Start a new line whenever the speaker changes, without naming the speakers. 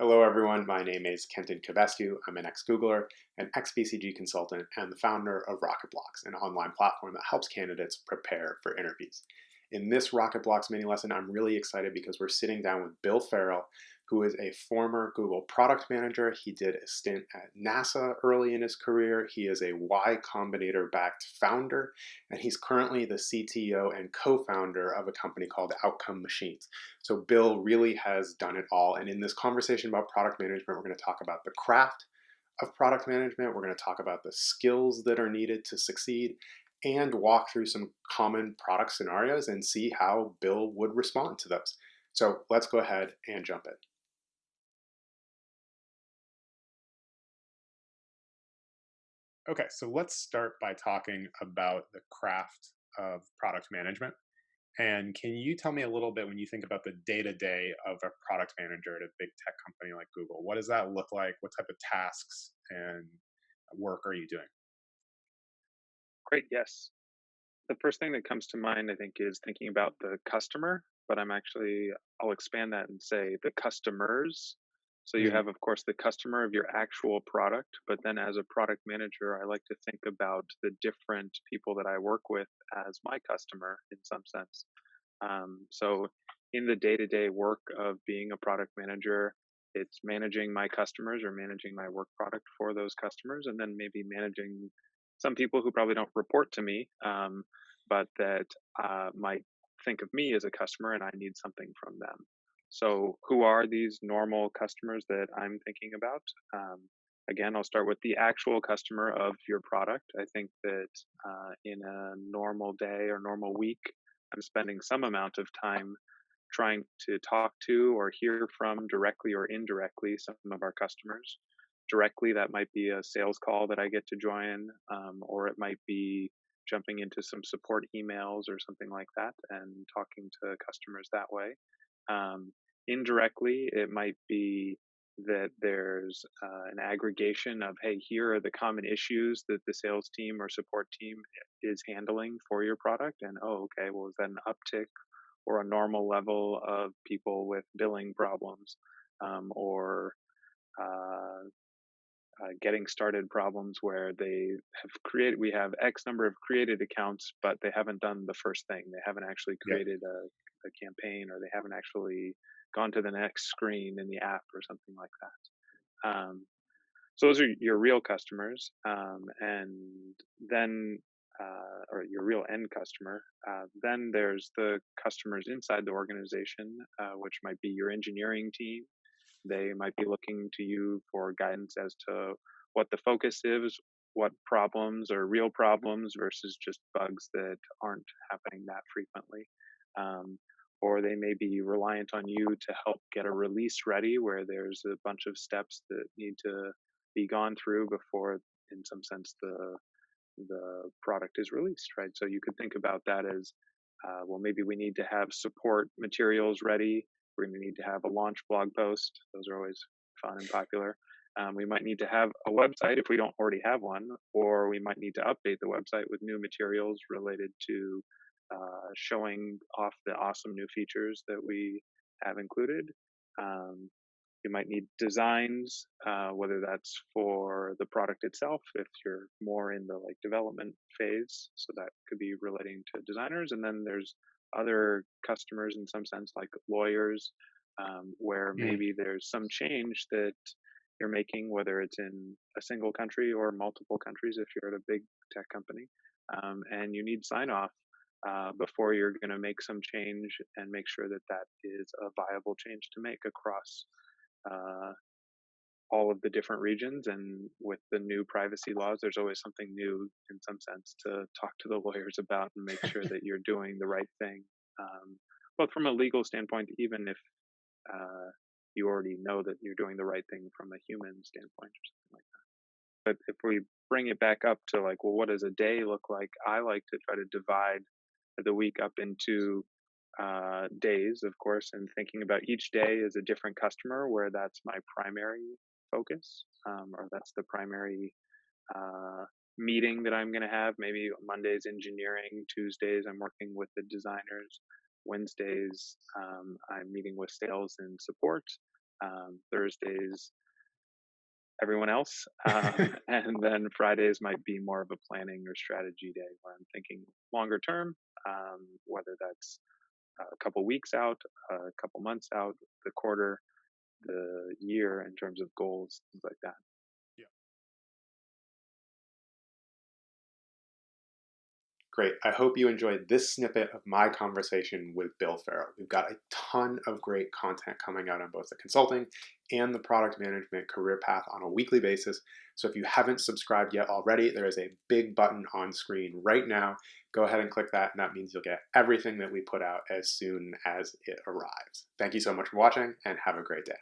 Hello, everyone. My name is Kenton Covescu. I'm an ex-Googler, an ex-BCG consultant, and the founder of Rocketblocks, an online platform that helps candidates prepare for interviews. In this Rocketblocks mini lesson, I'm really excited because we're sitting down with Bill Ferrell, who is a former Google product manager. He did a stint at NASA early in his career. He is a Y Combinator backed founder, and he's currently the CTO and co-founder of a company called Outcome Machines. So Bill really has done it all. And in this conversation about product management, we're going to talk about the craft of product management. We're going to talk about the skills that are needed to succeed and walk through some common product scenarios and see how Bill would respond to those. So let's go ahead and jump in. Okay, so let's start by talking about the craft of product management. And can you tell me a little bit when you think about the day to day of a product manager at a big tech company like Google? What does that look like? What type of tasks and work are you doing?
Great, yes. The first thing that comes to mind, I think, is thinking about the customer, but I'll expand that and say the customers. So you
Mm,
have, of course, the customer of your actual product, but then as a product manager, I like to think about the different people that I work with as my customer in some sense. So in the day to day work of being a product manager, it's managing my customers or managing my work product for those customers, and then maybe managing some people who probably don't report to me, but that might think of me as a customer and I need something from them. So, who are these normal customers that I'm thinking about? Again, I'll start with the actual customer of your product. I think that in a normal day or normal week, I'm spending some amount of time trying to talk to or hear from directly or indirectly some of our customers. Directly, that might be a sales call that I get to join, or it might be jumping into some support emails or something like that and talking to customers that way. Um, Indirectly, it might be that there's an aggregation of, hey, here are the common issues that the sales team or support team is handling for your product. And oh, okay, well, is that an uptick or a normal level of people with billing problems or uh, getting started problems where we have X number of created accounts, but they haven't done the first thing. They haven't actually
yeah.
created a campaign or they haven't actually gone to the next screen in the app or something like that. So those are your real customers, and then or your real end customer. Then there's the customers inside the organization, which might be your engineering team. They might be looking to you for guidance as to what the focus is, what problems are real problems versus just bugs that aren't happening that frequently. Um, or they may be reliant on you to help get a release ready where there's a bunch of steps that need to be gone through before, in some sense, the product is released, right? So you could think about that as, well, maybe we need to have support materials ready. We're going to need to have a launch blog post. Those are always fun and popular. We might need to have a website if we don't already have one, or we might need to update the website with new materials related to showing off the awesome new features that we have included. Um, you might need designs, whether that's for the product itself, if you're more in the like development phase. So that could be relating to designers. And then there's other customers in some sense, like lawyers, where
Mm,
maybe there's some change that you're making, whether it's in a single country or multiple countries, if you're at a big tech company, and you need sign off before you're going to make some change and make sure that that is a viable change to make across uh, all of the different regions. And with the new privacy laws, there's always something new in some sense to talk to the lawyers about and make sure that you're doing the right thing. Both from a legal standpoint, even if uh, you already know that you're doing the right thing from a human standpoint or something like that. But if we bring it back up to like, well, what does a day look like? I like to try to divide the week up into days, of course, and thinking about each day as a different customer where that's my primary focus, or that's the primary uh, meeting that I'm going to have. Maybe Mondays engineering, Tuesdays I'm working with the designers, Wednesdays I'm meeting with sales and support, Thursdays everyone else, and then Fridays might be more of a planning or strategy day where I'm thinking longer term, whether that's a couple weeks out, a couple months out, the quarter, the year in terms of goals, things like that.
Great. I hope you enjoyed this snippet of my conversation with Bill Ferrell. We've got a ton of great content coming out on both the consulting and the product management career path on a weekly basis. So if you haven't subscribed yet already, there is a big button on screen right now. Go ahead and click that, and that means you'll get everything that we put out as soon as it arrives. Thank you so much for watching, and have a great day.